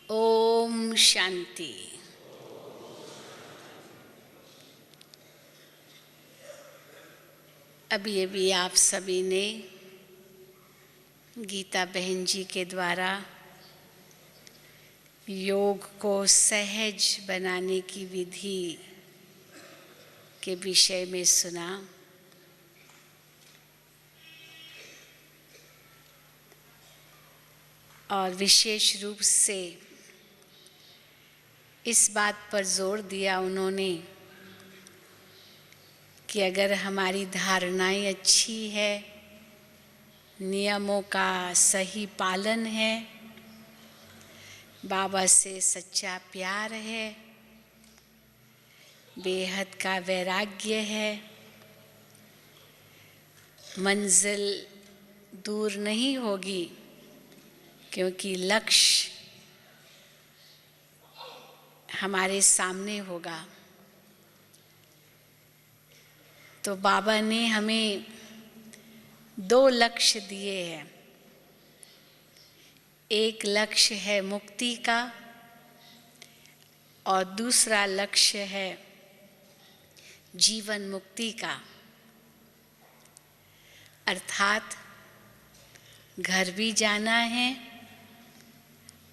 ओम शांति। अभी अभी आप सभी ने गीता बहन जी के द्वारा योग को सहज बनाने की विधि के विषय में सुना। और विशेष रूप से इस बात पर जोर दिया उन्होंने कि अगर हमारी धारणाएं अच्छी है, नियमों का सही पालन है, बाबा से सच्चा प्यार है, बेहद का वैराग्य है, मंजिल दूर नहीं होगी क्योंकि लक्ष्य हमारे सामने होगा। तो बाबा ने हमें 2 लक्ष्य दिए हैं। एक लक्ष्य है मुक्ति का और दूसरा लक्ष्य है जीवन मुक्ति का, अर्थात घर भी जाना है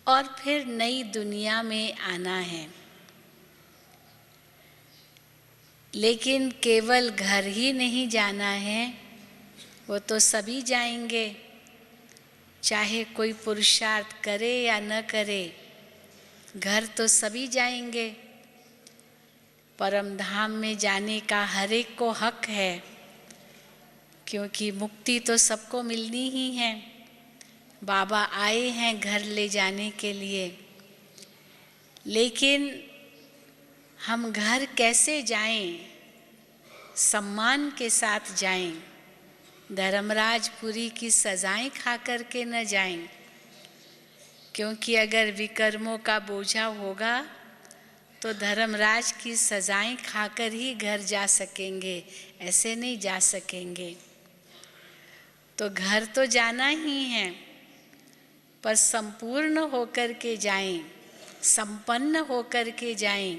और फिर नई दुनिया में आना है। लेकिन केवल घर ही नहीं जाना है, वो तो सभी जाएंगे, चाहे कोई पुरुषार्थ करे या न करे, घर तो सभी जाएंगे। परम धाम में जाने का हर एक को हक है, क्योंकि मुक्ति तो सबको मिलनी ही है। बाबा आए हैं घर ले जाने के लिए, लेकिन हम घर कैसे जाएं? सम्मान के साथ जाएं, धर्मराजपुरी की सजाएं खा कर के न जाएं, क्योंकि अगर विकर्मों का बोझा होगा तो धर्मराज की सजाएं खाकर ही घर जा सकेंगे, ऐसे नहीं जा सकेंगे। तो घर तो जाना ही है, पर संपूर्ण होकर के जाएं, संपन्न होकर के जाएं,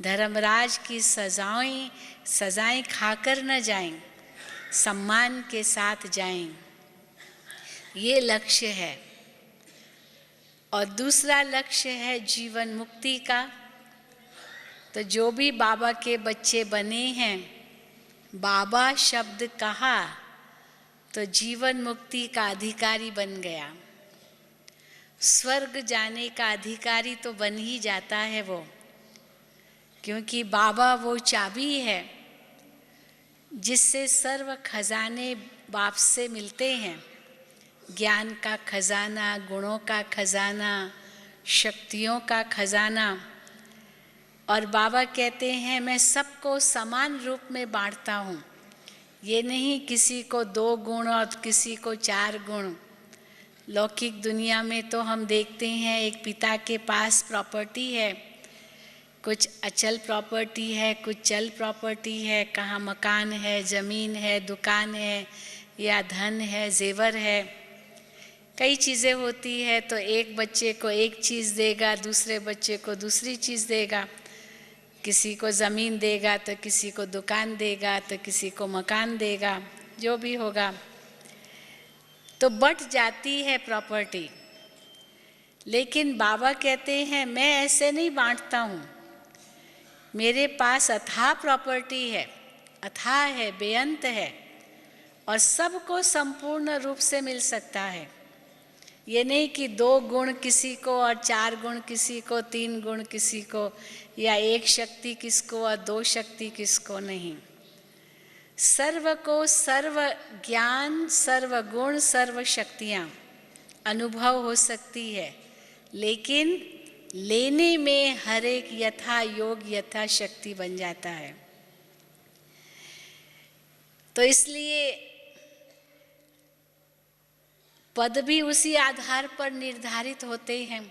धर्मराज की सजाएं खाकर न जाएं, सम्मान के साथ जाएं। ये लक्ष्य है। और दूसरा लक्ष्य है जीवन मुक्ति का। तो जो भी बाबा के बच्चे बने हैं, बाबा शब्द कहा तो जीवन मुक्ति का अधिकारी बन गया। स्वर्ग जाने का अधिकारी तो बन ही जाता है वो, क्योंकि बाबा वो चाबी है जिससे सर्व खजाने बाप से मिलते हैं। ज्ञान का खजाना, गुणों का खजाना, शक्तियों का खजाना। और बाबा कहते हैं मैं सबको समान रूप में बांटता हूँ। ये नहीं किसी को 2 गुण और किसी को 4 गुण। लौकिक दुनिया में तो हम देखते हैं एक पिता के पास प्रॉपर्टी है, कुछ अचल प्रॉपर्टी है, कुछ चल प्रॉपर्टी है, कहाँ मकान है, ज़मीन है, दुकान है या धन है, जेवर है, कई चीज़ें होती है। तो एक बच्चे को एक चीज़ देगा, दूसरे बच्चे को दूसरी चीज़ देगा, किसी को ज़मीन देगा तो किसी को दुकान देगा तो किसी को मकान देगा, जो भी होगा। तो बट जाती है प्रॉपर्टी। लेकिन बाबा कहते हैं मैं ऐसे नहीं बांटता हूँ, मेरे पास अथाह प्रॉपर्टी है, अथाह है, बेअंत है, और सबको संपूर्ण रूप से मिल सकता है। ये नहीं कि 2 गुण किसी को और 4 गुण किसी को, 3 गुण किसी को, या 1 शक्ति किसको और 2 शक्ति किसको, नहीं। सर्व को सर्व ज्ञान, सर्व गुण, सर्व शक्तियाँ अनुभव हो सकती है, लेकिन लेने में हर एक यथा योग यथा शक्ति बन जाता है। तो इसलिए पद भी उसी आधार पर निर्धारित होते हैं।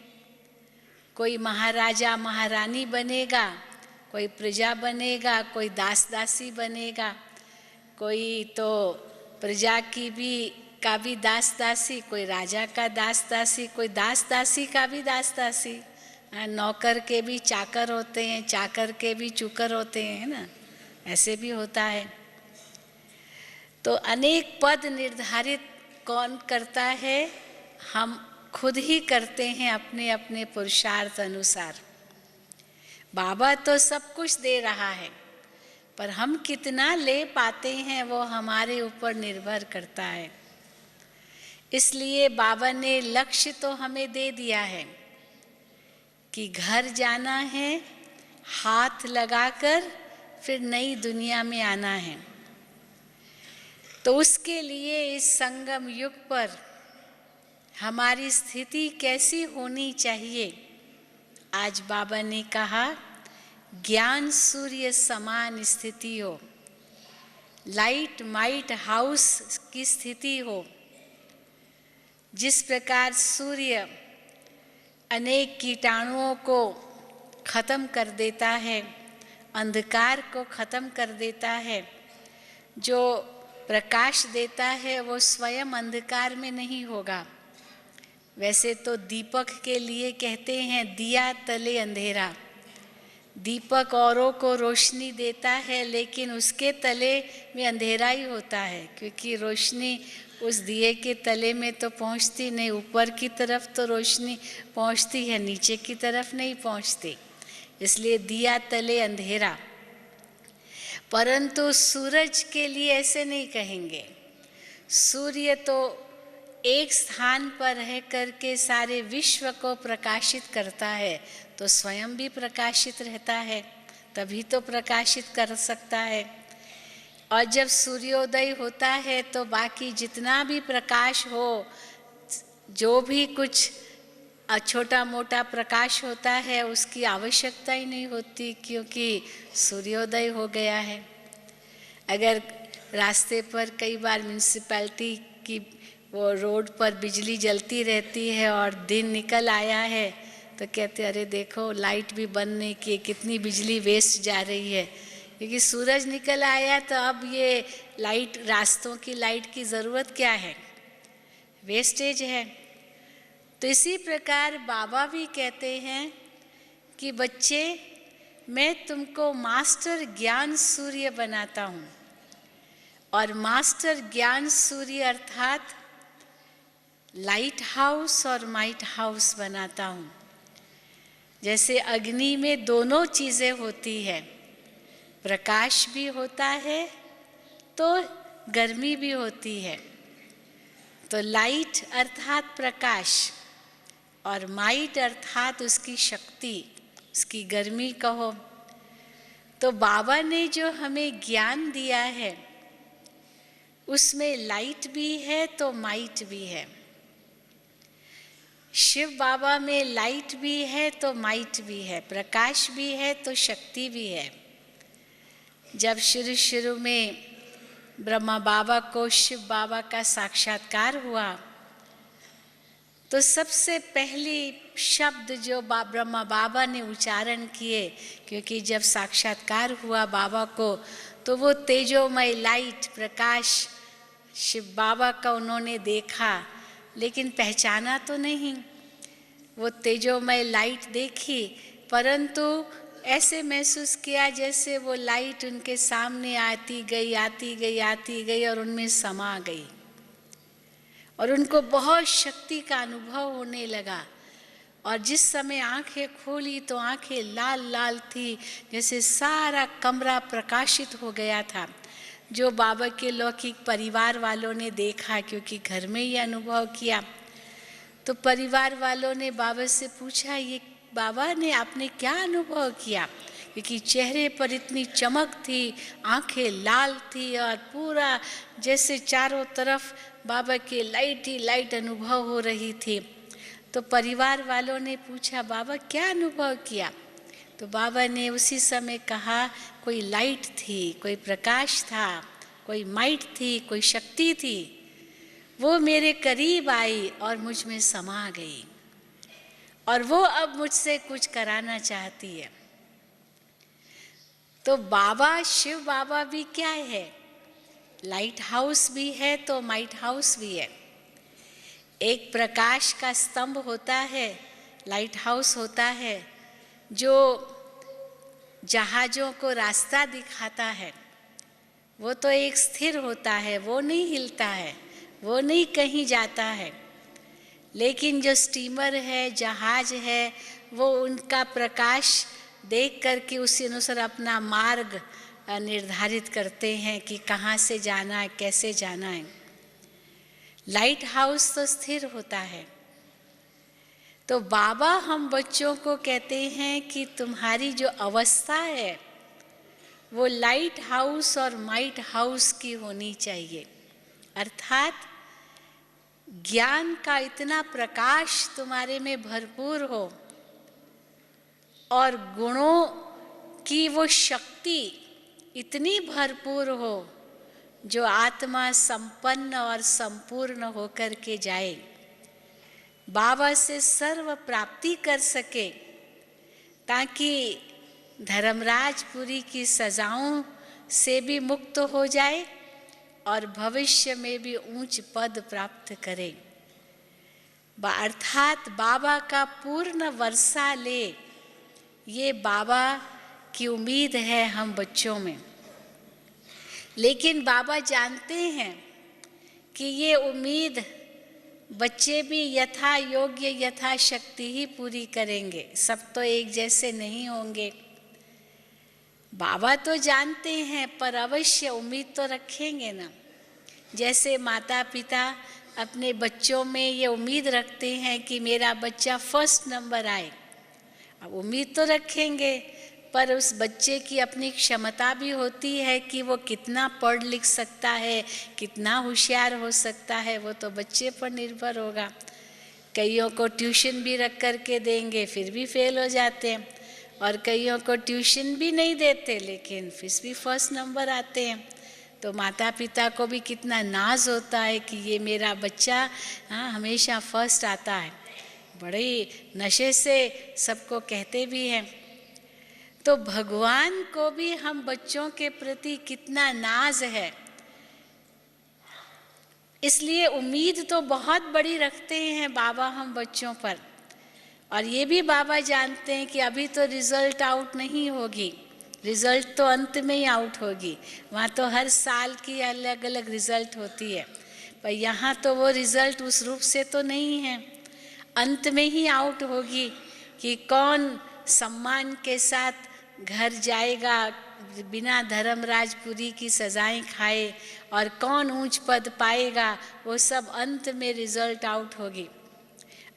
कोई महाराजा महारानी बनेगा, कोई प्रजा बनेगा, कोई दास दासी बनेगा, कोई तो प्रजा की भी का भी दास दासी, कोई राजा का दास दासी, कोई दास दासी का भी दास दासी। नौकर के भी चाकर होते हैं, चाकर के भी चूकर होते हैं, है ना, ऐसे भी होता है। तो अनेक पद निर्धारित कौन करता है? हम खुद ही करते हैं अपने अपने पुरुषार्थ अनुसार। बाबा तो सब कुछ दे रहा है, पर हम कितना ले पाते हैं वो हमारे ऊपर निर्भर करता है। इसलिए बाबा ने लक्ष्य तो हमें दे दिया है कि घर जाना है, हाथ लगाकर फिर नई दुनिया में आना है। तो उसके लिए इस संगम युग पर हमारी स्थिति कैसी होनी चाहिए? आज बाबा ने कहा, ज्ञान सूर्य समान स्थिति हो, लाइट माइट हाउस की स्थिति हो। जिस प्रकार सूर्य अनेक कीटाणुओं को खत्म कर देता है, अंधकार को खत्म कर देता है, जो प्रकाश देता है वो स्वयं अंधकार में नहीं होगा। वैसे तो दीपक के लिए कहते हैं दिया तले अंधेरा। दीपक औरों को रोशनी देता है, लेकिन उसके तले में अंधेरा ही होता है, क्योंकि रोशनी उस दिए के तले में तो पहुंचती नहीं। ऊपर की तरफ तो रोशनी पहुंचती है, नीचे की तरफ नहीं पहुंचती, इसलिए दिया तले अंधेरा। परंतु सूरज के लिए ऐसे नहीं कहेंगे। सूर्य तो एक स्थान पर रह करके सारे विश्व को प्रकाशित करता है, तो स्वयं भी प्रकाशित रहता है, तभी तो प्रकाशित कर सकता है। और जब सूर्योदय होता है तो बाकी जितना भी प्रकाश हो, जो भी कुछ छोटा मोटा प्रकाश होता है, उसकी आवश्यकता ही नहीं होती, क्योंकि सूर्योदय हो गया है। अगर रास्ते पर कई बार म्यूनिसिपैलिटी की वो रोड पर बिजली जलती रहती है और दिन निकल आया है, तो कहते अरे देखो लाइट भी बंद नहीं की, कितनी बिजली वेस्ट जा रही है, क्योंकि सूरज निकल आया। तो अब ये लाइट, रास्तों की लाइट की ज़रूरत क्या है? वेस्टेज है। तो इसी प्रकार बाबा भी कहते हैं कि बच्चे, मैं तुमको मास्टर ज्ञान सूर्य बनाता हूँ, और मास्टर ज्ञान सूर्य अर्थात लाइट हाउस और माइट हाउस बनाता हूँ। जैसे अग्नि में दोनों चीज़ें होती है, प्रकाश भी होता है तो गर्मी भी होती है। तो लाइट अर्थात प्रकाश और माइट अर्थात उसकी शक्ति, उसकी गर्मी कहो। तो बाबा ने जो हमें ज्ञान दिया है उसमें लाइट भी है तो माइट भी है। शिव बाबा में लाइट भी है तो माइट भी है, प्रकाश भी है तो शक्ति भी है। जब शुरू में ब्रह्मा बाबा को शिव बाबा का साक्षात्कार हुआ, तो सबसे पहली शब्द जो ब्रह्मा बाबा ने उच्चारण किए, क्योंकि जब साक्षात्कार हुआ बाबा को, तो वो तेजोमय लाइट प्रकाश शिव बाबा का उन्होंने देखा, लेकिन पहचाना तो नहीं। वो तेजोमय लाइट देखी, परंतु ऐसे महसूस किया जैसे वो लाइट उनके सामने आती गई आती गई आती गई और उनमें समा गई, और उनको बहुत शक्ति का अनुभव होने लगा। और जिस समय आंखें खोली तो आंखें लाल लाल थी, जैसे सारा कमरा प्रकाशित हो गया था। जो बाबा के लौकिक परिवार वालों ने देखा, क्योंकि घर में ही अनुभव किया, तो परिवार वालों ने बाबा से पूछा, ये बाबा ने आपने क्या अनुभव किया? क्योंकि चेहरे पर इतनी चमक थी, आंखें लाल थी, और पूरा जैसे चारों तरफ बाबा की लाइट ही लाइट अनुभव हो रही थी। तो परिवार वालों ने पूछा, बाबा क्या अनुभव किया? तो बाबा ने उसी समय कहा, कोई लाइट थी, कोई प्रकाश था, कोई माइट थी, कोई शक्ति थी, वो मेरे करीब आई और मुझ में समा गई, और वो अब मुझसे कुछ कराना चाहती है। तो बाबा, शिव बाबा भी क्या है लाइट हाउस भी है तो माइट हाउस भी है। एक प्रकाश का स्तंभ होता है, लाइट हाउस होता है, जो जहाज़ों को रास्ता दिखाता है। वो तो एक स्थिर होता है, वो नहीं हिलता है, वो नहीं कहीं जाता है। लेकिन जो स्टीमर है, जहाज है, वो उनका प्रकाश देख करके उसी अनुसार अपना मार्ग निर्धारित करते हैं कि कहाँ से जाना है, कैसे जाना है। लाइट हाउस तो स्थिर होता है। तो बाबा हम बच्चों को कहते हैं कि तुम्हारी जो अवस्था है वो लाइट हाउस और माइट हाउस की होनी चाहिए। अर्थात ज्ञान का इतना प्रकाश तुम्हारे में भरपूर हो और गुणों की वो शक्ति इतनी भरपूर हो जो आत्मा संपन्न और संपूर्ण होकर के जाए, बाबा से सर्व प्राप्ति कर सके, ताकि धर्मराजपुरी की सजाओं से भी मुक्त हो जाए और भविष्य में भी ऊंच पद प्राप्त करे। अर्थात बाबा का पूर्ण वर्षा ले, ये बाबा की उम्मीद है हम बच्चों में। लेकिन बाबा जानते हैं कि ये उम्मीद बच्चे भी यथा योग्य यथा शक्ति ही पूरी करेंगे, सब तो एक जैसे नहीं होंगे। बाबा तो जानते हैं, पर अवश्य उम्मीद तो रखेंगे ना। जैसे माता पिता अपने बच्चों में ये उम्मीद रखते हैं कि मेरा बच्चा फर्स्ट नंबर आए, अब उम्मीद तो रखेंगे, पर उस बच्चे की अपनी क्षमता भी होती है कि वो कितना पढ़ लिख सकता है, कितना होशियार हो सकता है, वो तो बच्चे पर निर्भर होगा। कईयों को ट्यूशन भी रख कर के देंगे, फिर भी फेल हो जाते हैं, और कईयों को ट्यूशन भी नहीं देते लेकिन फिर भी फर्स्ट नंबर आते हैं। तो माता पिता को भी कितना नाज होता है कि ये मेरा बच्चा हमेशा फर्स्ट आता है। बड़े नशे से सबको कहते भी हैं। तो भगवान को भी हम बच्चों के प्रति कितना नाज है, इसलिए उम्मीद तो बहुत बड़ी रखते हैं बाबा हम बच्चों पर। और ये भी बाबा जानते हैं कि अभी तो रिजल्ट आउट नहीं होगी, रिजल्ट तो अंत में ही आउट होगी। वहाँ तो हर साल की अलग अलग रिजल्ट होती है, पर यहाँ तो वो रिजल्ट उस रूप से तो नहीं है। अंत में ही आउट होगी कि कौन सम्मान के साथ घर जाएगा बिना धर्मराजपुरी की सजाएं खाए, और कौन ऊंच पद पाएगा, वो सब अंत में रिजल्ट आउट होगी।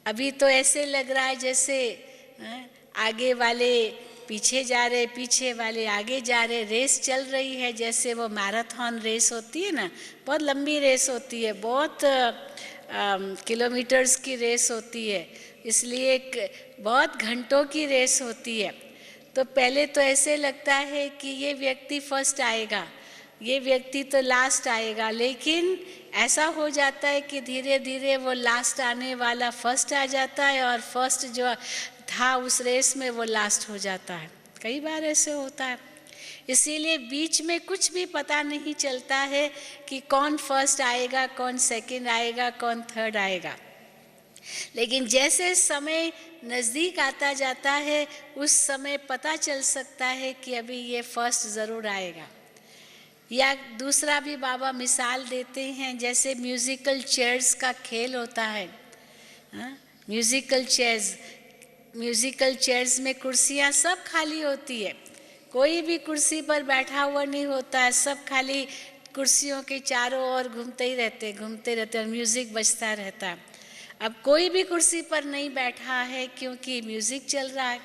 अभी तो ऐसे लग रहा है जैसे आगे वाले पीछे जा रहे, पीछे वाले आगे जा रहे, रेस चल रही है। जैसे वो मैराथन रेस होती है ना, बहुत लंबी रेस होती है, बहुत किलोमीटर्स की रेस होती है, इसलिए बहुत घंटों की रेस होती है। तो पहले तो ऐसे लगता है कि ये व्यक्ति फर्स्ट आएगा, ये व्यक्ति तो लास्ट आएगा, लेकिन ऐसा हो जाता है कि धीरे धीरे वो लास्ट आने वाला फर्स्ट आ जाता है, और फर्स्ट जो था उस रेस में वो लास्ट हो जाता है। कई बार ऐसे होता है। इसीलिए बीच में कुछ भी पता नहीं चलता है कि कौन फर्स्ट आएगा, कौन सेकंड आएगा, कौन थर्ड आएगा। लेकिन जैसे समय नज़दीक आता जाता है, उस समय पता चल सकता है कि अभी ये फर्स्ट ज़रूर आएगा। या दूसरा भी बाबा मिसाल देते हैं, जैसे म्यूज़िकल चेयर्स का खेल होता है। म्यूज़िकल चेयर्स में कुर्सियाँ सब खाली होती है, कोई भी कुर्सी पर बैठा हुआ नहीं होता है, सब खाली कुर्सियों के चारों ओर घूमते रहते और म्यूज़िक बजता रहता है। अब कोई भी कुर्सी पर नहीं बैठा है क्योंकि म्यूज़िक चल रहा है।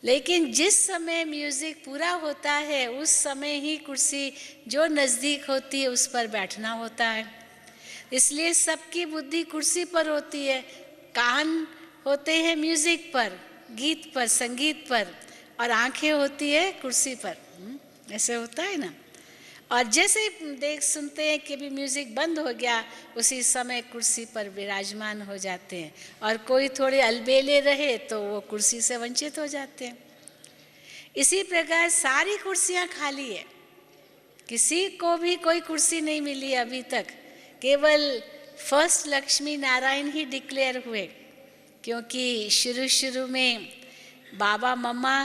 लेकिन जिस समय म्यूज़िक पूरा होता है, उस समय ही कुर्सी जो नज़दीक होती है उस पर बैठना होता है। इसलिए सबकी बुद्धि कुर्सी पर होती है, कान होते हैं म्यूज़िक पर, गीत पर, संगीत पर, और आंखें होती है कुर्सी पर। ऐसे होता है ना। और जैसे देख सुनते हैं कि भी म्यूज़िक बंद हो गया, उसी समय कुर्सी पर विराजमान हो जाते हैं, और कोई थोड़े अलबेले रहे तो वो कुर्सी से वंचित हो जाते हैं। इसी प्रकार सारी कुर्सियां खाली है, किसी को भी कोई कुर्सी नहीं मिली अभी तक, केवल फर्स्ट लक्ष्मी नारायण ही डिक्लेयर हुए। क्योंकि शुरू शुरू में बाबा मम्मा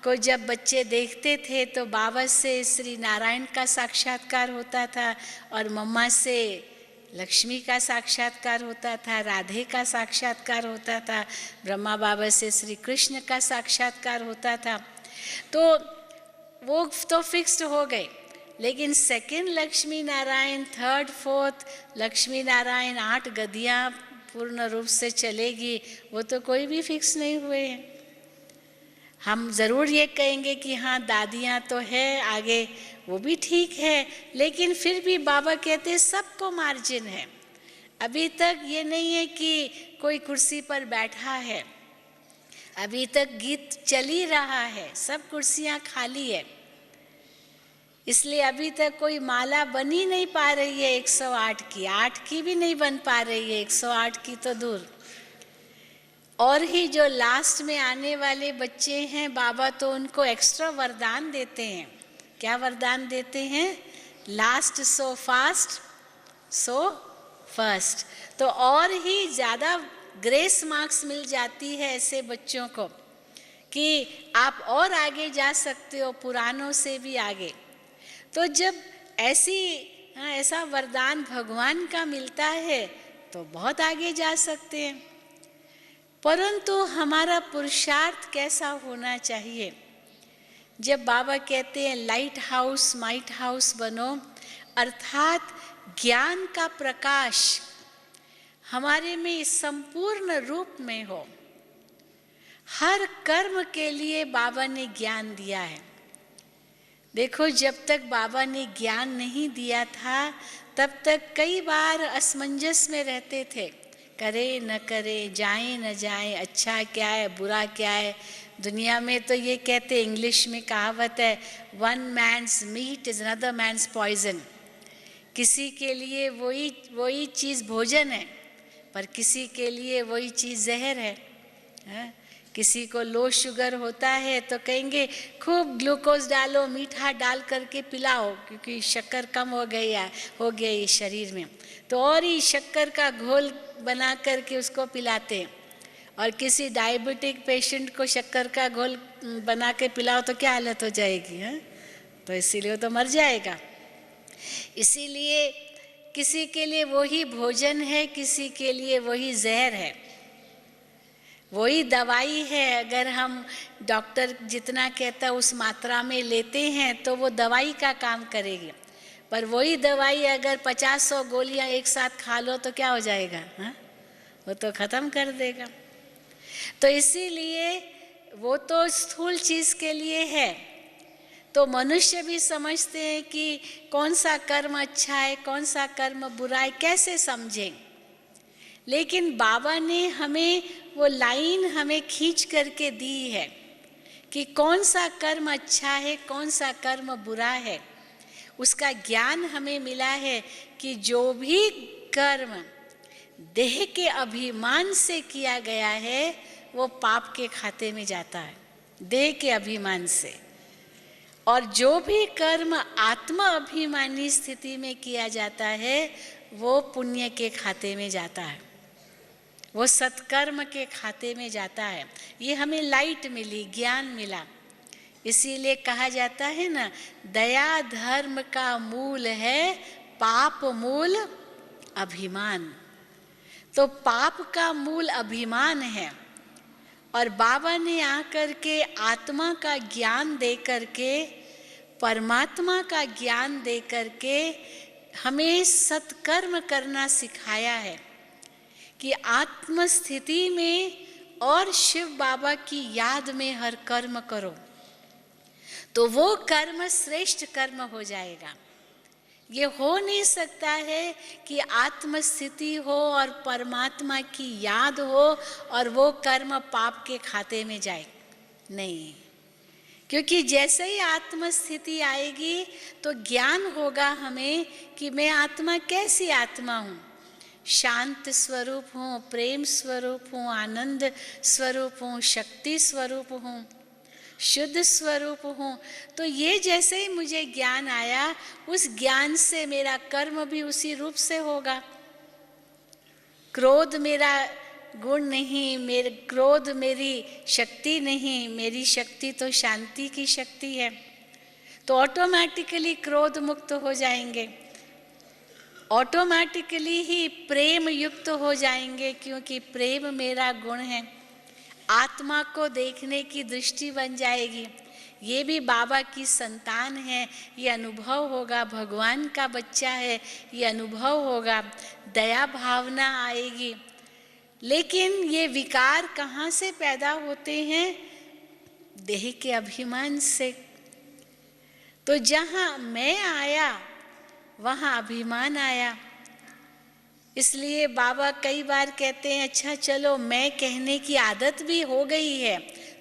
को जब बच्चे देखते थे तो बाबा से श्री नारायण का साक्षात्कार होता था और मम्मा से लक्ष्मी का साक्षात्कार होता था, राधे का साक्षात्कार होता था, ब्रह्मा बाबा से श्री कृष्ण का साक्षात्कार होता था। तो वो तो फिक्स्ड हो गए, लेकिन second Lakshmi Narayan, third fourth Lakshmi Narayan, 8 गदियाँ पूर्ण रूप से चलेगी, वो तो कोई भी फिक्स नहीं हुए हैं। हम ज़रूर ये कहेंगे कि हाँ दादियाँ तो है आगे, वो भी ठीक है, लेकिन फिर भी बाबा कहते हैं सबको मार्जिन है। अभी तक ये नहीं है कि कोई कुर्सी पर बैठा है, अभी तक गीत चल ही रहा है, सब कुर्सियाँ खाली है। इसलिए अभी तक कोई माला बन ही नहीं पा रही है 108 की, 8 की भी नहीं बन पा रही है, 108 की तो दूर। और ही जो लास्ट में आने वाले बच्चे हैं, बाबा तो उनको एक्स्ट्रा वरदान देते हैं। क्या वरदान देते हैं? Last so fast so first. तो और ही ज़्यादा ग्रेस मार्क्स मिल जाती है ऐसे बच्चों को कि आप और आगे जा सकते हो, पुरानों से भी आगे। तो जब ऐसा वरदान भगवान का मिलता है तो बहुत आगे जा सकते हैं। परंतु हमारा पुरुषार्थ कैसा होना चाहिए? जब बाबा कहते हैं लाइट हाउस माइट हाउस बनो, अर्थात ज्ञान का प्रकाश हमारे में संपूर्ण रूप में हो। हर कर्म के लिए बाबा ने ज्ञान दिया है। देखो, जब तक बाबा ने ज्ञान नहीं दिया था तब तक कई बार असमंजस में रहते थे, करे न करे, जाए न जाए, अच्छा क्या है बुरा क्या है। दुनिया में तो ये कहते, इंग्लिश में कहावत है, one man's meat is another man's poison. किसी के लिए वही चीज़ भोजन है, पर किसी के लिए वही चीज़ जहर है। किसी को लो शुगर होता है तो कहेंगे खूब ग्लूकोज डालो, मीठा डाल करके पिलाओ, क्योंकि शक्कर कम हो गई शरीर में, तो और ही शक्कर का घोल बना करके उसको पिलाते हैं। और किसी डायबिटिक पेशेंट को शक्कर का घोल बना के पिलाओ तो क्या हालत हो जाएगी, है? तो इसीलिए वो तो मर जाएगा। इसीलिए किसी के लिए वही भोजन है, किसी के लिए वही जहर है, वही दवाई है। अगर हम डॉक्टर जितना कहता है उस मात्रा में लेते हैं तो वो दवाई का काम करेगी, पर वही दवाई अगर 50-100 गोलियां एक साथ खा लो तो क्या हो जाएगा, हा? वो तो ख़त्म कर देगा। तो इसीलिए वो तो स्थूल चीज़ के लिए है। तो मनुष्य भी समझते हैं कि कौन सा कर्म अच्छा है, कौन सा कर्म बुरा है, कैसे समझें। लेकिन बाबा ने हमें वो लाइन हमें खींच करके दी है कि कौन सा कर्म अच्छा है, कौन सा कर्म बुरा है। उसका ज्ञान हमें मिला है कि जो भी कर्म देह के अभिमान से किया गया है वो पाप के खाते में जाता है, देह के अभिमान से। और जो भी कर्म आत्मा अभिमानी स्थिति में किया जाता है वो पुण्य के खाते में जाता है, वो सत्कर्म के खाते में जाता है। ये हमें लाइट मिली, ज्ञान मिला। इसीलिए कहा जाता है ना, दया धर्म का मूल है, पाप मूल अभिमान। तो पाप का मूल अभिमान है, और बाबा ने आकर के आत्मा का ज्ञान दे करके, परमात्मा का ज्ञान दे करके हमें सत्कर्म करना सिखाया है कि आत्म स्थिति में और शिव बाबा की याद में हर कर्म करो तो वो कर्म श्रेष्ठ कर्म हो जाएगा। ये हो नहीं सकता है कि आत्म स्थिति हो और परमात्मा की याद हो और वो कर्म पाप के खाते में जाए, नहीं। क्योंकि जैसे ही आत्म स्थिति आएगी तो ज्ञान होगा हमें कि मैं आत्मा कैसी आत्मा हूँ, शांत स्वरूप हूँ, प्रेम स्वरूप हूँ, आनंद स्वरूप हूँ, शक्ति स्वरूप हूँ। शुद्ध स्वरूप हूँ। तो ये जैसे ही मुझे ज्ञान आया, उस ज्ञान से मेरा कर्म भी उसी रूप से होगा। क्रोध मेरा गुण नहीं, मेरे क्रोध मेरी शक्ति नहीं, मेरी शक्ति तो शांति की शक्ति है। तो ऑटोमेटिकली क्रोध मुक्त हो जाएंगे, ऑटोमेटिकली ही प्रेम युक्त हो जाएंगे, क्योंकि प्रेम मेरा गुण है। आत्मा को देखने की दृष्टि बन जाएगी। ये भी बाबा की संतान है, ये अनुभव होगा, भगवान का बच्चा है, ये अनुभव होगा, दया भावना आएगी। लेकिन ये विकार कहाँ से पैदा होते हैं? देह के अभिमान से। तो जहाँ मैं आया वहाँ अभिमान आया। इसलिए बाबा कई बार कहते हैं, अच्छा चलो मैं कहने की आदत भी हो गई है।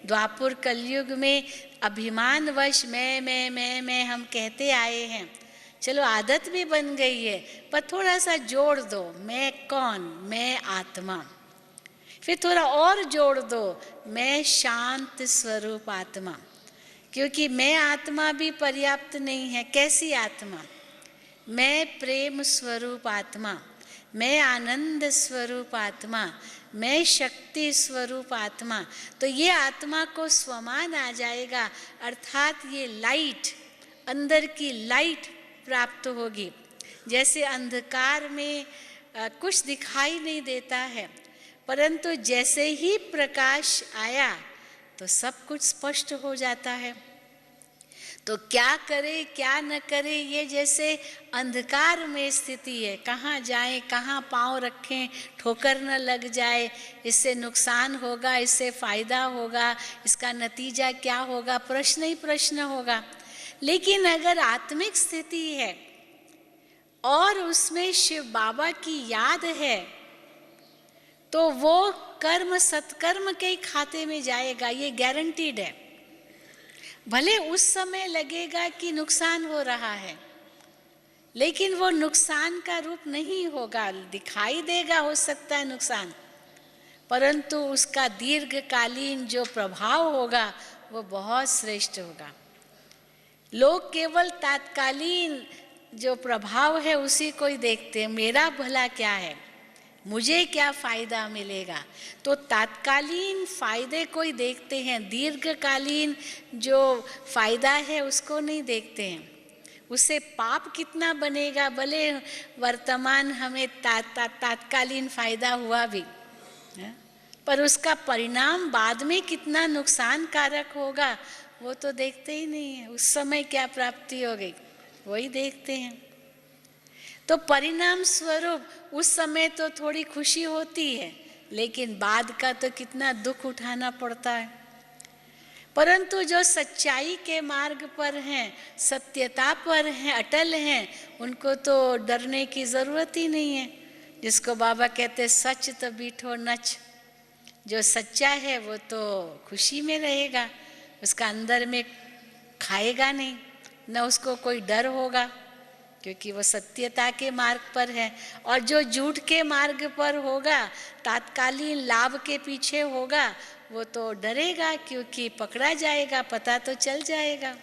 द्वापर कलयुग में अभिमानवश मैं हम कहते आए हैं, चलो आदत भी बन गई है, पर थोड़ा सा जोड़ दो, मैं कौन? मैं आत्मा। फिर थोड़ा और जोड़ दो, मैं शांत स्वरूप आत्मा। क्योंकि मैं आत्मा भी पर्याप्त नहीं है। कैसी आत्मा? मैं प्रेम स्वरूप आत्मा, मैं आनंद स्वरूप आत्मा, मैं शक्ति स्वरूप आत्मा। तो ये आत्मा को स्वमान आ जाएगा, अर्थात ये लाइट, अंदर की लाइट प्राप्त होगी। जैसे अंधकार में कुछ दिखाई नहीं देता है, परंतु जैसे ही प्रकाश आया तो सब कुछ स्पष्ट हो जाता है। तो क्या करे क्या न करे, ये जैसे अंधकार में स्थिति है, कहाँ जाएं, कहाँ पाँव रखें, ठोकर न लग जाए, इससे नुकसान होगा, इससे फायदा होगा, इसका नतीजा क्या होगा, प्रश्न ही प्रश्न होगा। लेकिन अगर आत्मिक स्थिति है और उसमें शिव बाबा की याद है, तो वो कर्म सत्कर्म के ही खाते में जाएगा, ये गारंटीड है। भले उस समय लगेगा कि नुकसान हो रहा है, लेकिन वो नुकसान का रूप नहीं होगा। दिखाई देगा हो सकता है नुकसान, परंतु उसका दीर्घकालीन जो प्रभाव होगा वो बहुत श्रेष्ठ होगा। लोग केवल तात्कालीन जो प्रभाव है उसी को ही देखते हैं, मेरा भला क्या है, मुझे क्या फायदा मिलेगा। तो तात्कालीन फायदे को ही देखते हैं, दीर्घकालीन जो फायदा है उसको नहीं देखते हैं। उससे पाप कितना बनेगा, भले वर्तमान हमें तात्कालीन फायदा हुआ भी, पर उसका परिणाम बाद में कितना नुकसानकारक होगा वो तो देखते ही नहीं है। उस समय क्या प्राप्ति हो गई वही देखते हैं। तो परिणाम स्वरूप उस समय तो थोड़ी खुशी होती है, लेकिन बाद का तो कितना दुख उठाना पड़ता है। परंतु जो सच्चाई के मार्ग पर हैं, सत्यता पर हैं, अटल हैं, उनको तो डरने की जरूरत ही नहीं है। जिसको बाबा कहते सच तो बीठो नच, जो सच्चा है वो तो खुशी में रहेगा, उसका अंदर में खाएगा नहीं, न उसको कोई डर होगा, क्योंकि वो सत्यता के मार्ग पर है। और जो झूठ के मार्ग पर होगा, तात्कालीन लाभ के पीछे होगा, वो तो डरेगा, क्योंकि पकड़ा जाएगा, पता तो चल जाएगा।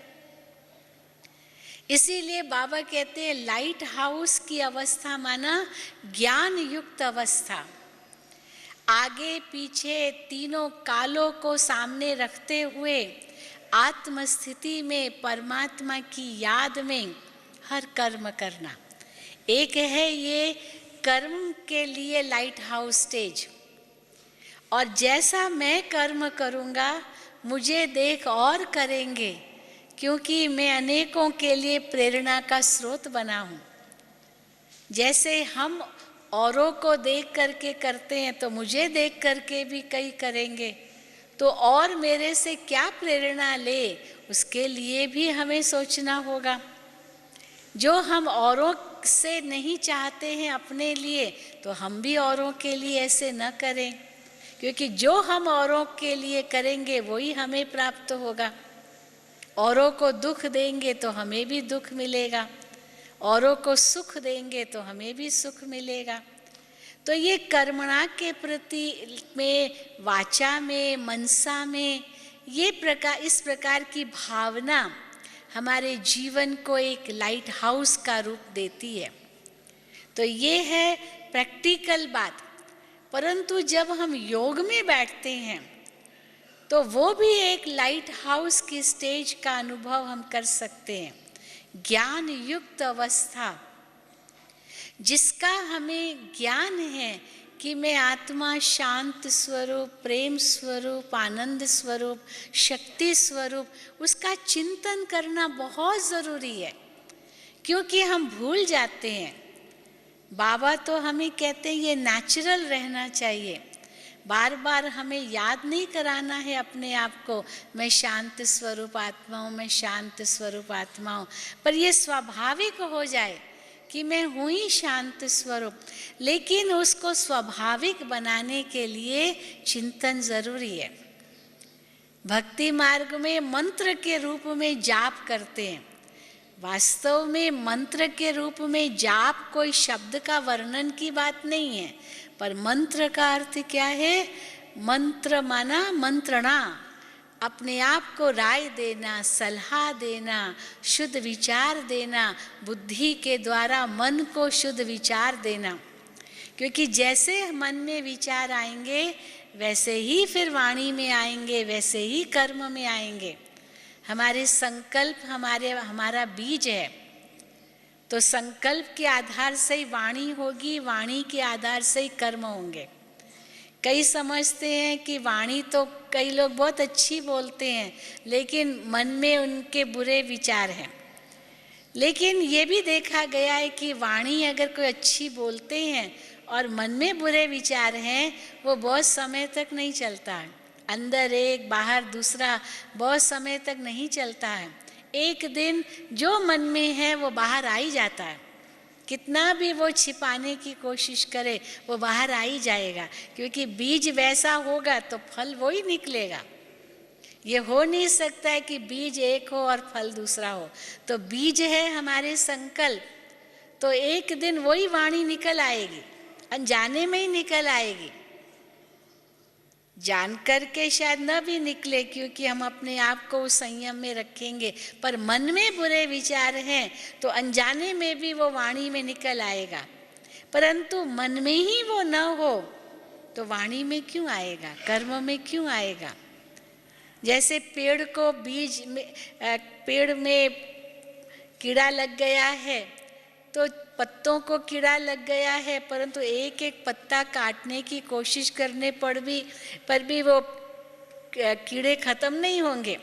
इसीलिए बाबा कहते हैं लाइट हाउस की अवस्था माना ज्ञान युक्त अवस्था। आगे पीछे तीनों कालों को सामने रखते हुए आत्मस्थिति में परमात्मा की याद में हर कर्म करना। एक है ये कर्म के लिए लाइट हाउस स्टेज, और जैसा मैं कर्म करूँगा मुझे देख और करेंगे, क्योंकि मैं अनेकों के लिए प्रेरणा का स्रोत बना हूँ। जैसे हम औरों को देख करके करते हैं, तो मुझे देख करके भी कई करेंगे, तो और मेरे से क्या प्रेरणा ले, उसके लिए भी हमें सोचना होगा। जो हम औरों से नहीं चाहते हैं अपने लिए, तो हम भी औरों के लिए ऐसे न करें, क्योंकि जो हम औरों के लिए करेंगे वही हमें प्राप्त होगा। औरों को दुख देंगे तो हमें भी दुख मिलेगा, औरों को सुख देंगे तो हमें भी सुख मिलेगा। तो ये कर्मणा के प्रति में, वाचा में, मनसा में, इस प्रकार की भावना हमारे जीवन को एक लाइट हाउस का रूप देती है। तो ये है प्रैक्टिकल बात। परंतु जब हम योग में बैठते हैं तो वो भी एक लाइट हाउस की स्टेज का अनुभव हम कर सकते हैं। ज्ञान युक्त अवस्था, जिसका हमें ज्ञान है कि मैं आत्मा शांत स्वरूप, प्रेम स्वरूप, आनंद स्वरूप, शक्ति स्वरूप, उसका चिंतन करना बहुत ज़रूरी है। क्योंकि हम भूल जाते हैं। बाबा तो हमें कहते हैं ये नेचुरल रहना चाहिए। बार बार हमें याद नहीं कराना है अपने आप को, मैं शांत स्वरूप आत्मा हूँ, मैं शांत स्वरूप आत्मा हूँ, पर ये स्वाभाविक हो जाए कि मैं हूँ ही शांत स्वरूप। लेकिन उसको स्वाभाविक बनाने के लिए चिंतन जरूरी है। भक्ति मार्ग में मंत्र के रूप में जाप करते हैं। वास्तव में मंत्र के रूप में जाप कोई शब्द का वर्णन की बात नहीं है, पर मंत्र का अर्थ क्या है? मंत्र माना मंत्रणा, अपने आप को राय देना, सलाह देना, शुद्ध विचार देना, बुद्धि के द्वारा मन को शुद्ध विचार देना। क्योंकि जैसे मन में विचार आएंगे वैसे ही फिर वाणी में आएंगे, वैसे ही कर्म में आएंगे। हमारे संकल्प हमारा बीज है, तो संकल्प के आधार से ही वाणी होगी, वाणी के आधार से ही कर्म होंगे। कई समझते हैं कि वाणी तो कई लोग बहुत अच्छी बोलते हैं, लेकिन मन में उनके बुरे विचार हैं। लेकिन ये भी देखा गया है कि वाणी अगर कोई अच्छी बोलते हैं और मन में बुरे विचार हैं, वो बहुत समय तक नहीं चलता है। अंदर एक बाहर दूसरा बहुत समय तक नहीं चलता है। एक दिन जो मन में है वो बाहर आ ही जाता है। कितना भी वो छिपाने की कोशिश करे वो बाहर आ ही जाएगा, क्योंकि बीज वैसा होगा तो फल वो ही निकलेगा। ये हो नहीं सकता है कि बीज एक हो और फल दूसरा हो। तो बीज है हमारे संकल्प, तो एक दिन वही वाणी निकल आएगी, अनजाने में ही निकल आएगी। जान करके शायद न भी निकले, क्योंकि हम अपने आप को उस संयम में रखेंगे, पर मन में बुरे विचार हैं तो अनजाने में भी वो वाणी में निकल आएगा। परंतु मन में ही वो न हो तो वाणी में क्यों आएगा, कर्म में क्यों आएगा? जैसे पेड़ को पेड़ में कीड़ा लग गया है तो पत्तों को कीड़ा लग गया है, परंतु एक एक पत्ता काटने की कोशिश करने पर भी वो कीड़े खत्म नहीं होंगे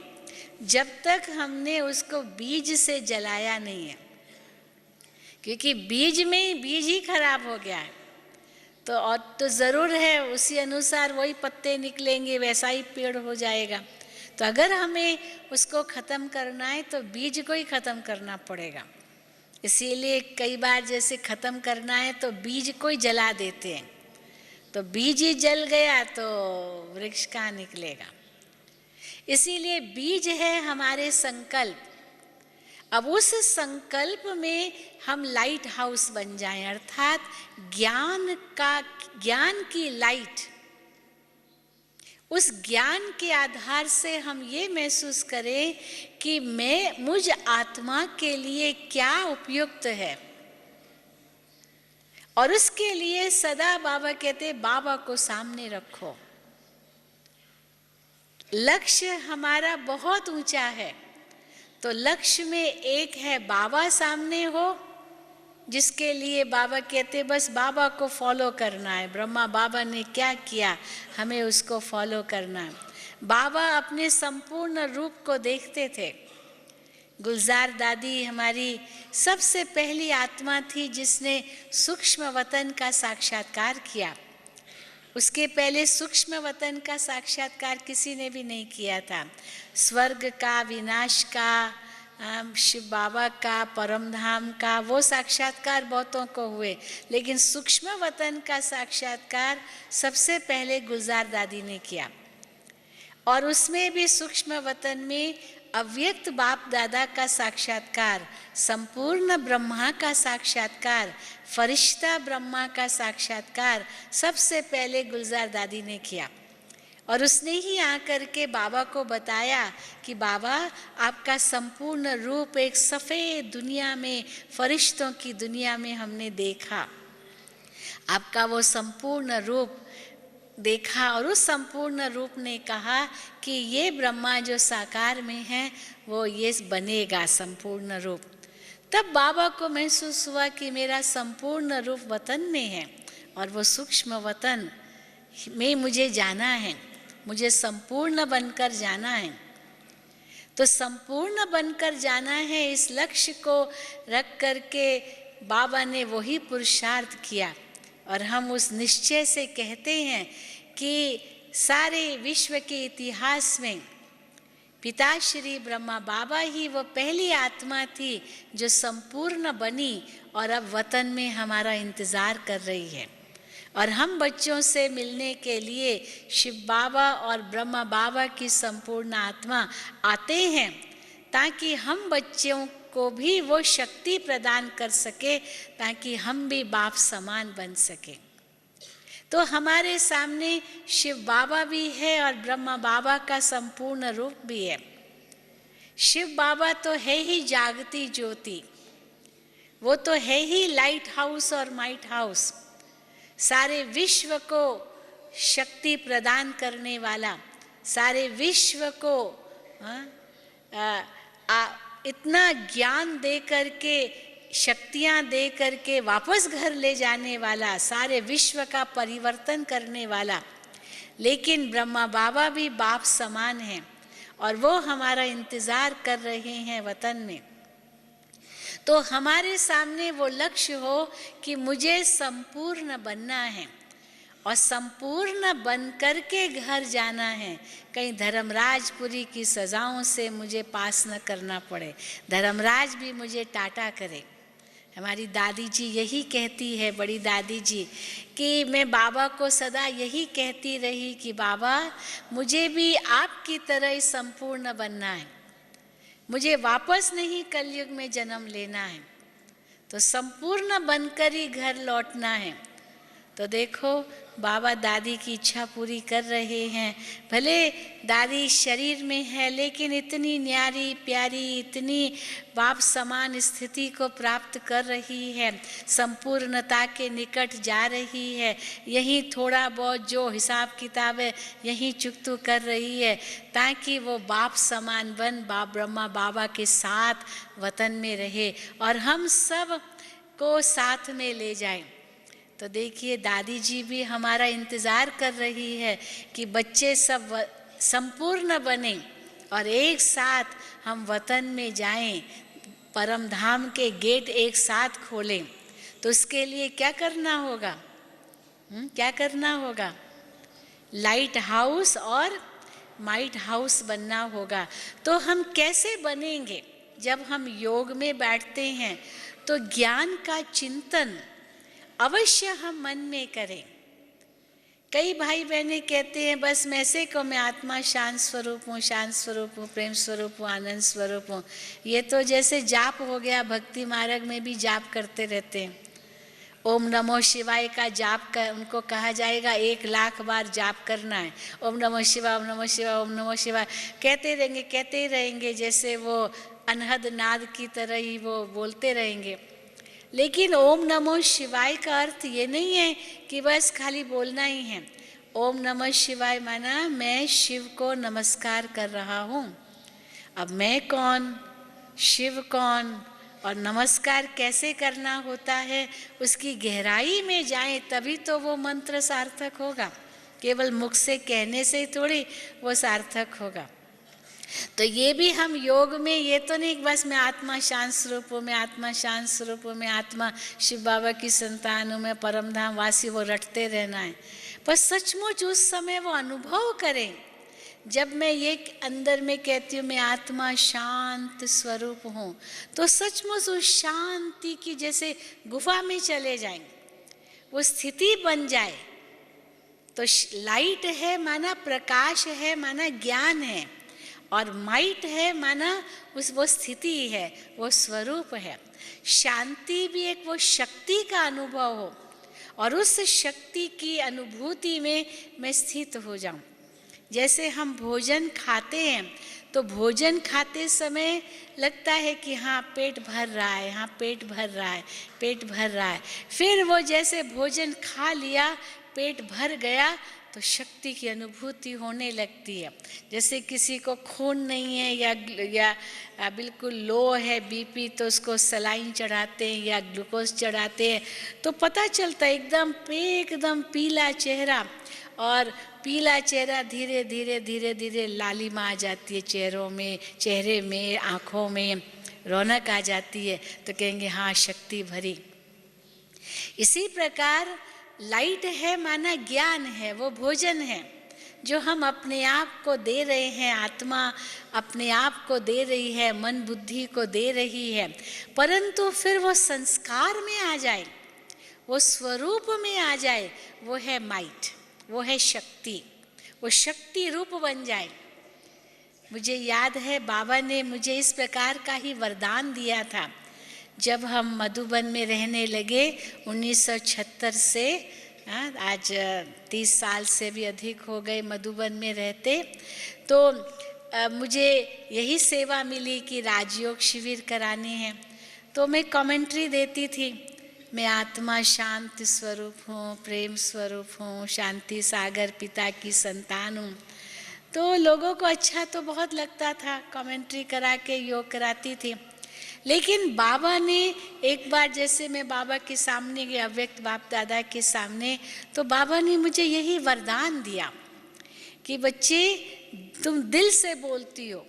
जब तक हमने उसको बीज से जलाया नहीं है। क्योंकि बीज में बीज ही खराब हो गया है, तो ज़रूर है उसी अनुसार वही पत्ते निकलेंगे, वैसा ही पेड़ हो जाएगा। तो अगर हमें उसको ख़त्म करना है तो बीज को ही ख़त्म करना पड़ेगा। इसीलिए कई बार जैसे ख़त्म करना है तो बीज को ही जला देते हैं, तो बीज ही जल गया तो वृक्ष कहाँ निकलेगा। इसीलिए बीज है हमारे संकल्प। अब उस संकल्प में हम लाइट हाउस बन जाएं, अर्थात ज्ञान की लाइट। उस ज्ञान के आधार से हम ये महसूस करें कि मुझ आत्मा के लिए क्या उपयुक्त है, और उसके लिए सदा बाबा कहते बाबा को सामने रखो। लक्ष्य हमारा बहुत ऊंचा है, तो लक्ष्य में एक है बाबा सामने हो, जिसके लिए बाबा कहते बस बाबा को फॉलो करना है। ब्रह्मा बाबा ने क्या किया, हमें उसको फॉलो करना है। बाबा अपने संपूर्ण रूप को देखते थे। गुलजार दादी हमारी सबसे पहली आत्मा थी जिसने सूक्ष्म वतन का साक्षात्कार किया। उसके पहले सूक्ष्म वतन का साक्षात्कार किसी ने भी नहीं किया था। स्वर्ग का, विनाश का, शिव बाबा का, परम धाम का, वो साक्षात्कार बहुतों को हुए, लेकिन सूक्ष्म वतन का साक्षात्कार सबसे पहले गुलजार दादी ने किया। और उसमें भी सूक्ष्म वतन में अव्यक्त बाप दादा का साक्षात्कार, संपूर्ण ब्रह्मा का साक्षात्कार, फरिश्ता ब्रह्मा का साक्षात्कार सबसे पहले गुलजार दादी ने किया। और उसने ही आकर के बाबा को बताया कि बाबा आपका संपूर्ण रूप एक सफ़ेद दुनिया में, फरिश्तों की दुनिया में हमने देखा। आपका वो संपूर्ण रूप देखा और उस संपूर्ण रूप ने कहा कि ये ब्रह्मा जो साकार में है वो ये बनेगा संपूर्ण रूप। तब बाबा को महसूस हुआ कि मेरा संपूर्ण रूप वतन में है और वो सूक्ष्म वतन में मुझे जाना है, मुझे संपूर्ण बनकर जाना है। तो संपूर्ण बनकर जाना है, इस लक्ष्य को रख करके बाबा ने वही पुरुषार्थ किया। और हम उस निश्चय से कहते हैं कि सारे विश्व के इतिहास में पिताश्री ब्रह्मा बाबा ही वो पहली आत्मा थी जो संपूर्ण बनी और अब वतन में हमारा इंतज़ार कर रही है। और हम बच्चों से मिलने के लिए शिव बाबा और ब्रह्मा बाबा की संपूर्ण आत्मा आते हैं ताकि हम बच्चों को भी वो शक्ति प्रदान कर सके, ताकि हम भी बाप समान बन सके। तो हमारे सामने शिव बाबा भी है और ब्रह्मा बाबा का संपूर्ण रूप भी है। शिव बाबा तो है ही जागती ज्योति, वो तो है ही लाइट हाउस और माइट हाउस, सारे विश्व को शक्ति प्रदान करने वाला, सारे विश्व को इतना ज्ञान दे करके, शक्तियाँ दे करके वापस घर ले जाने वाला, सारे विश्व का परिवर्तन करने वाला। लेकिन ब्रह्मा बाबा भी बाप समान हैं और वो हमारा इंतज़ार कर रहे हैं वतन में। तो हमारे सामने वो लक्ष्य हो कि मुझे संपूर्ण बनना है और संपूर्ण बन कर के घर जाना है। कहीं धर्मराजपुरी की सजाओं से मुझे पास न करना पड़े, धर्मराज भी मुझे टाटा करे। हमारी दादी जी यही कहती है, बड़ी दादी जी, कि मैं बाबा को सदा यही कहती रही कि बाबा मुझे भी आपकी तरह ही संपूर्ण बनना है, मुझे वापस नहीं कलयुग में जन्म लेना है, तो संपूर्ण बनकर ही घर लौटना है। तो देखो बाबा दादी की इच्छा पूरी कर रहे हैं। भले दादी शरीर में है लेकिन इतनी न्यारी प्यारी, इतनी बाप समान स्थिति को प्राप्त कर रही है, संपूर्णता के निकट जा रही है। यही थोड़ा बहुत जो हिसाब किताब है यही चुकतू कर रही है ताकि वो बाप समान बन बाप ब्रह्मा बाबा के साथ वतन में रहे और हम सब को साथ में ले जाए। तो देखिए दादी जी भी हमारा इंतज़ार कर रही है कि बच्चे सब संपूर्ण बने और एक साथ हम वतन में जाएं, परम धाम के गेट एक साथ खोलें। तो उसके लिए क्या करना होगा? क्या करना होगा? लाइट हाउस और माइट हाउस बनना होगा। तो हम कैसे बनेंगे? जब हम योग में बैठते हैं तो ज्ञान का चिंतन अवश्य हम मन में करें। कई भाई बहनें कहते हैं बस मैं से को मैं आत्मा शांत स्वरूप हूँ, शांत स्वरूप हूँ, प्रेम स्वरूप हूँ, आनंद स्वरूप हूँ। ये तो जैसे जाप हो गया, भक्ति मार्ग में भी जाप करते रहते हैं। ओम नमो शिवाय का जाप कर उनको कहा जाएगा 1,00,000 बार जाप करना है। ओम नमो शिवाय, ओम नमो शिवाय, ओम नमो शिवाय कहते ही रहेंगे जैसे वो अनहद नाद की तरह ही वो बोलते रहेंगे। लेकिन ओम नमो शिवाय का अर्थ ये नहीं है कि बस खाली बोलना ही है। ओम नमः शिवाय माना मैं शिव को नमस्कार कर रहा हूँ। अब मैं कौन, शिव कौन और नमस्कार कैसे करना होता है, उसकी गहराई में जाएं तभी तो वो मंत्र सार्थक होगा। केवल मुख से कहने से ही थोड़ी वो सार्थक होगा। तो ये भी हम योग में ये तो नहीं बस मैं आत्मा शांत स्वरूप हूँ, मैं आत्मा शांत स्वरूप हूँ, मैं आत्मा शिव बाबा की संतान हूँ, मैं परम धाम वासी, वो रटते रहना है। पर सचमुच उस समय वो अनुभव करें जब मैं ये अंदर में कहती हूँ मैं आत्मा शांत स्वरूप हूँ, तो सचमुच उस शांति की जैसे गुफा में चले जाएं, वो स्थिति बन जाए। तो लाइट है माना प्रकाश है, माना ज्ञान है, और माइट है माना वो स्थिति है, वो स्वरूप है। शांति भी एक वो शक्ति का अनुभव हो और उस शक्ति की अनुभूति में मैं स्थित हो जाऊं। जैसे हम भोजन खाते हैं तो भोजन खाते समय लगता है कि हाँ पेट भर रहा है, हाँ पेट भर रहा है, पेट भर रहा है। फिर वो जैसे भोजन खा लिया, पेट भर गया, तो शक्ति की अनुभूति होने लगती है। जैसे किसी को खून नहीं है या बिल्कुल लो है बीपी, तो उसको सलाइन चढ़ाते हैं या ग्लूकोज चढ़ाते हैं, तो पता चलता है एकदम पीला चेहरा, और पीला चेहरा धीरे धीरे धीरे धीरे लालिमा आ जाती है चेहरे में, आँखों में रौनक आ जाती है, तो कहेंगे हाँ शक्ति भरी। इसी प्रकार लाइट है माना ज्ञान है, वो भोजन है जो हम अपने आप को दे रहे हैं, आत्मा अपने आप को दे रही है, मन बुद्धि को दे रही है, परंतु फिर वो संस्कार में आ जाए, वो स्वरूप में आ जाए, वो है माइट, वो है शक्ति, वो शक्ति रूप बन जाए। मुझे याद है बाबा ने मुझे इस प्रकार का ही वरदान दिया था जब हम मधुबन में रहने लगे 1976 से। आज 30 साल से भी अधिक हो गए मधुबन में रहते। तो मुझे यही सेवा मिली कि राजयोग शिविर कराने हैं, तो मैं कमेंट्री देती थी, मैं आत्मा शांति स्वरूप हूँ, प्रेम स्वरूप हूँ, शांति सागर पिता की संतान हूँ। तो लोगों को अच्छा तो बहुत लगता था, कमेंट्री करा के योग कराती थी। लेकिन बाबा ने एक बार, जैसे मैं बाबा के सामने गया, अव्यक्त बाप दादा के सामने, तो बाबा ने मुझे यही वरदान दिया कि बच्चे तुम दिल से बोलती हो,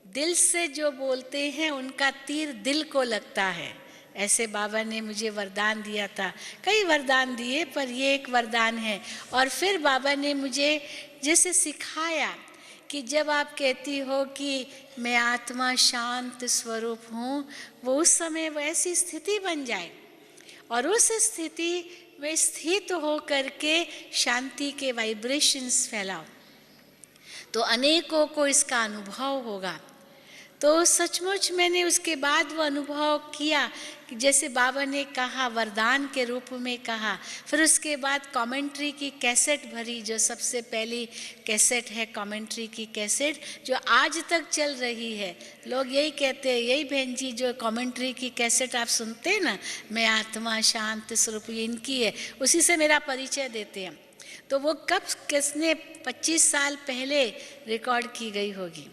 दिल से जो बोलते हैं उनका तीर दिल को लगता है। ऐसे बाबा ने मुझे वरदान दिया था, कई वरदान दिए पर ये एक वरदान है। और फिर बाबा ने मुझे जैसे सिखाया कि जब आप कहती हो कि मैं आत्मा शांत स्वरूप हूँ, वो उस समय वो ऐसी स्थिति बन जाए और उस स्थिति में स्थित हो करके शांति के वाइब्रेशंस फैलाओ, तो अनेकों को इसका अनुभव होगा। तो सचमुच मैंने उसके बाद वो अनुभव किया कि जैसे बाबा ने कहा, वरदान के रूप में कहा। फिर उसके बाद कमेंट्री की कैसेट भरी, जो सबसे पहली कैसेट है कमेंट्री की कैसेट, जो आज तक चल रही है। लोग यही कहते हैं, यही बहन जी जो कमेंट्री की कैसेट आप सुनते हैं ना, मैं आत्मा शांत स्वरूप, ये इनकी है, उसी से मेरा परिचय देते हैं। तो वो कब किसने 25 साल पहले रिकॉर्ड की गई होगी,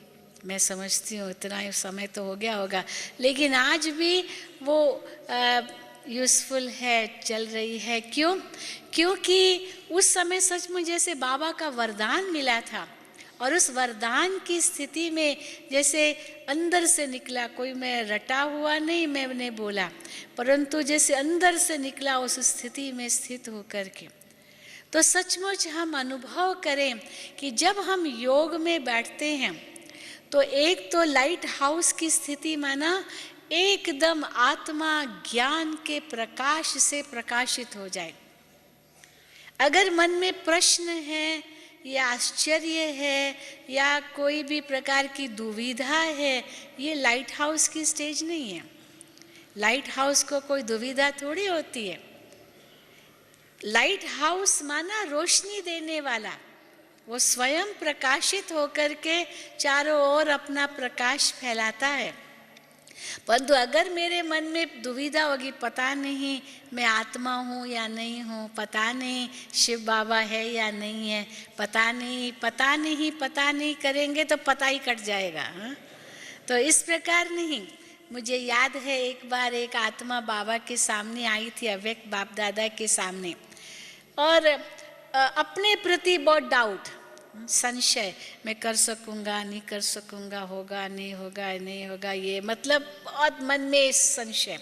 मैं समझती हूँ इतना ही समय तो हो गया होगा, लेकिन आज भी वो यूज़फुल है, चल रही है। क्यों? क्योंकि उस समय सचमुच जैसे बाबा का वरदान मिला था, और उस वरदान की स्थिति में जैसे अंदर से निकला, कोई मैं रटा हुआ नहीं मैंने बोला, परंतु जैसे अंदर से निकला उस स्थिति में स्थित होकर के। तो सचमुच हम अनुभव करें कि जब हम योग में बैठते हैं तो एक तो लाइट हाउस की स्थिति माना एकदम आत्मा ज्ञान के प्रकाश से प्रकाशित हो जाए। अगर मन में प्रश्न है या आश्चर्य है या कोई भी प्रकार की दुविधा है, ये लाइट हाउस की स्टेज नहीं है। लाइट हाउस को कोई दुविधा थोड़ी होती है। लाइट हाउस माना रोशनी देने वाला, वो स्वयं प्रकाशित होकर के चारों ओर अपना प्रकाश फैलाता है। परंतु अगर मेरे मन में दुविधा होगी, पता नहीं मैं आत्मा हूँ या नहीं हूँ, पता नहीं शिव बाबा है या नहीं है, पता नहीं करेंगे तो पता ही कट जाएगा। हाँ? तो इस प्रकार नहीं। मुझे याद है एक बार एक आत्मा बाबा के सामने आई थी, अव्यक्त बाप दादा के सामने, और अपने प्रति बहुत डाउट, संशय, मैं कर सकूँगा नहीं कर सकूँगा, होगा नहीं होगा, ये मतलब बहुत मन में संशय।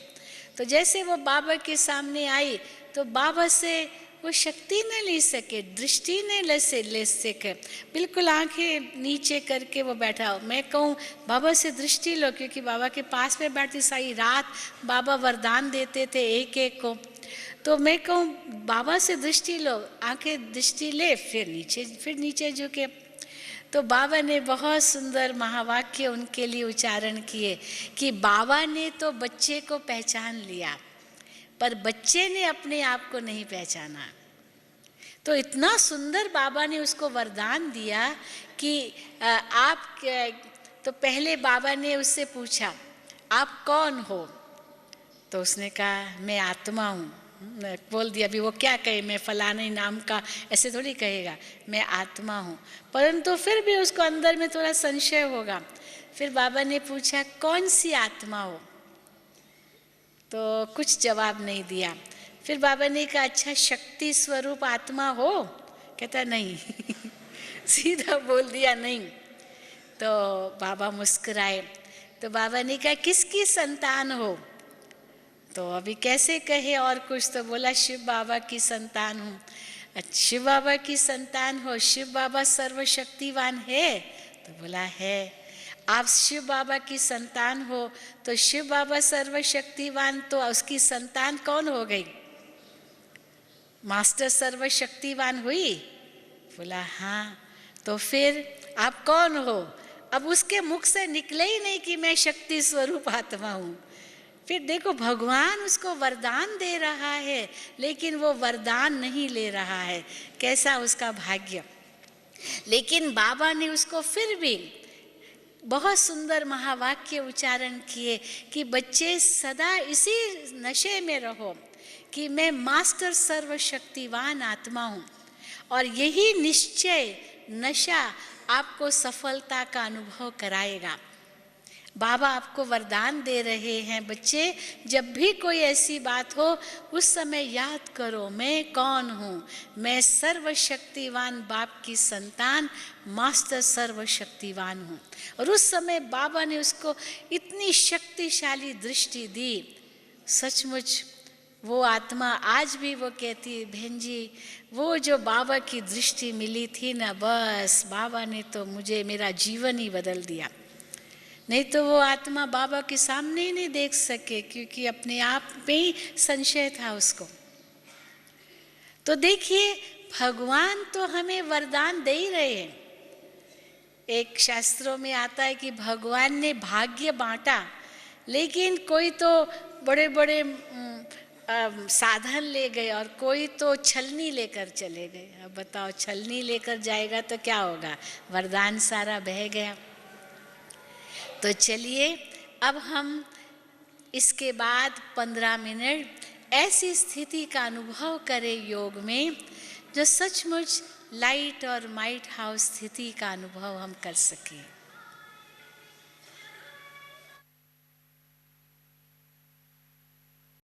तो जैसे वो बाबा के सामने आई तो बाबा से वो शक्ति न ले सके, दृष्टि नहीं ले सके, बिल्कुल आंखें नीचे करके वो बैठा। मैं कहूँ बाबा से दृष्टि लो, क्योंकि बाबा के पास में बैठती सारी रात बाबा वरदान देते थे एक एक को। तो मैं कहूँ बाबा से दृष्टि लो, आंखें दृष्टि ले, फिर नीचे झुके। तो बाबा ने बहुत सुंदर महावाक्य उनके लिए उच्चारण किए कि बाबा ने तो बच्चे को पहचान लिया, पर बच्चे ने अपने आप को नहीं पहचाना। तो इतना सुंदर बाबा ने उसको वरदान दिया कि तो पहले बाबा ने उससे पूछा आप कौन हो? तो उसने कहा मैं आत्मा हूँ। बोल दिया। अभी वो क्या कहे, मैं फलाने नाम का, ऐसे थोड़ी कहेगा, मैं आत्मा हूँ। परंतु फिर भी उसको अंदर में थोड़ा संशय होगा। फिर बाबा ने पूछा कौन सी आत्मा हो? तो कुछ जवाब नहीं दिया। फिर बाबा ने कहा अच्छा शक्ति स्वरूप आत्मा हो? कहता नहीं सीधा बोल दिया नहीं। तो बाबा मुस्कुराए। तो बाबा ने कहा किसकी संतान हो? तो अभी कैसे कहे और कुछ, तो बोला शिव बाबा की संतान हूँ। अच्छा शिव बाबा की संतान हो, शिव बाबा सर्वशक्तिवान है? तो बोला है। आप शिव बाबा की संतान हो तो शिव बाबा सर्वशक्तिवान, तो उसकी संतान कौन हो गई? मास्टर सर्वशक्तिवान हुई? बोला हाँ। तो फिर आप कौन हो? अब उसके मुख से निकले ही नहीं कि मैं शक्ति स्वरूप आत्मा हूँ। फिर देखो भगवान उसको वरदान दे रहा है, लेकिन वो वरदान नहीं ले रहा है। कैसा उसका भाग्य। लेकिन बाबा ने उसको फिर भी बहुत सुंदर महावाक्य उच्चारण किए कि बच्चे सदा इसी नशे में रहो कि मैं मास्टर सर्वशक्तिवान आत्मा हूँ। और यही निश्चय नशा आपको सफलता का अनुभव कराएगा। बाबा आपको वरदान दे रहे हैं बच्चे, जब भी कोई ऐसी बात हो उस समय याद करो मैं कौन हूँ? मैं सर्वशक्तिवान बाप की संतान मास्टर सर्वशक्तिवान हूँ। और उस समय बाबा ने उसको इतनी शक्तिशाली दृष्टि दी। सचमुच वो आत्मा आज भी वो कहती है बहन जी वो जो बाबा की दृष्टि मिली थी ना, बस बाबा ने तो मुझे मेरा जीवन ही बदल दिया। नहीं तो वो आत्मा बाबा के सामने ही नहीं देख सके, क्योंकि अपने आप में ही संशय था उसको। तो देखिए भगवान तो हमें वरदान दे ही रहे हैं। एक शास्त्रों में आता है कि भगवान ने भाग्य बांटा, लेकिन कोई तो बड़े बड़े साधन ले गए और कोई तो छलनी लेकर चले गए। अब बताओ छलनी लेकर जाएगा तो क्या होगा? वरदान सारा बह गया। तो चलिए अब हम इसके बाद 15 मिनट ऐसी स्थिति का अनुभव करें योग में जो सचमुच लाइट और माइट हाउस स्थिति का अनुभव हम कर सकें।